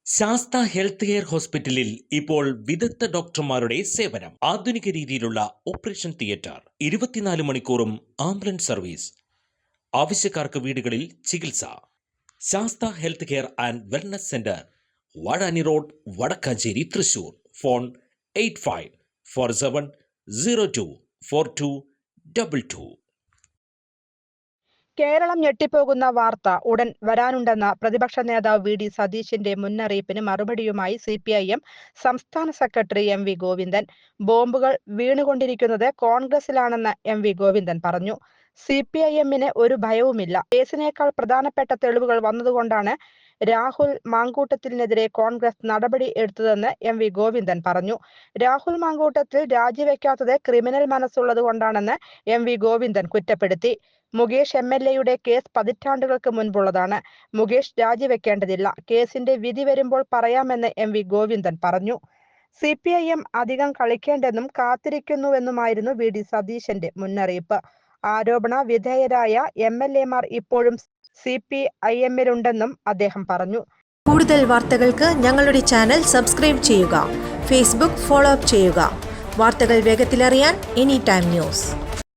Sastha health care ഹോസ്പിറ്റലിൽ ഇപ്പോൾ വിദഗ്ധ ഡോക്ടർമാരുടെ സേവനം. ആധുനിക രീതിയിലുള്ള ഓപ്പറേഷൻ തിയേറ്റർ, 24 മണിക്കൂറും ആംബുലൻസ് സർവീസ്. ആവശ്യക്കാർക്ക് വീടുകളിൽ ചികിത്സ. Sastha health care and wellness centre, Vazhani road, Vadakkanchery, Thrissur. Phone 8547024222. Keralam ഞെട്ടിപ്പോകുന്ന വാർത്ത ഉടൻ വരാനുണ്ടെന്ന പ്രതിപക്ഷ നേതാവ് വി.ഡി. സതീശന്റെ മുന്നറിയിപ്പിന് മറുപടിയുമായി CPIM സംസ്ഥാന സെക്രട്ടറി M.V. ഗോവിന്ദൻ. ബോംബുകൾ വീണുകൊണ്ടിരിക്കുന്നത് കോൺഗ്രസിലാണെന്ന് M.V. ഗോവിന്ദൻ പറഞ്ഞു. CPIM-ന് ഒരു ഭയവുമില്ല. കേസിനേക്കാൾ പ്രധാനപ്പെട്ട തെളിവുകൾ വന്നതുകൊണ്ടാണ് രാഹുൽ മാങ്കൂട്ടത്തിനെതിരെ കോൺഗ്രസ് നടപടി എടുത്തതെന്ന് M.V. ഗോവിന്ദൻ പറഞ്ഞു. രാഹുൽ മാങ്കൂട്ടത്തിൽ രാജിവെക്കാത്തത് ക്രിമിനൽ മനസ്സുള്ളതുകൊണ്ടാണെന്ന് M.V. ഗോവിന്ദൻ കുറ്റപ്പെടുത്തി. മുകേഷ് MLA-യുടെ കേസ് പതിറ്റാണ്ടുകൾക്ക് മുൻപുള്ളതാണ്. മുകേഷ് രാജിവെക്കേണ്ടതില്ല. കേസിന്റെ വിധി വരുമ്പോൾ പറയാമെന്ന് M.V. ഗോവിന്ദൻ പറഞ്ഞു. CPIM അധികം കളിക്കേണ്ടെന്നും കാത്തിരിക്കുന്നുവെന്നുമായിരുന്നു V.D. സതീശന്റെ മുന്നറിയിപ്പ്. ആരോപണ വിധേയരായ MLA-മാർ ഇപ്പോഴും CPIM-ലുണ്ടെന്നും അദ്ദേഹം പറഞ്ഞു. കൂടുതൽ വാർത്തകൾക്ക് ഞങ്ങളുടെ ചാനൽ സബ്സ്ക്രൈബ് ചെയ്യുക. ഫേസ്ബുക്ക് ഫോളോ അപ്പ് ചെയ്യുക. വാർത്തകൾ വേഗത്തിലറിയാൻ Anytime News.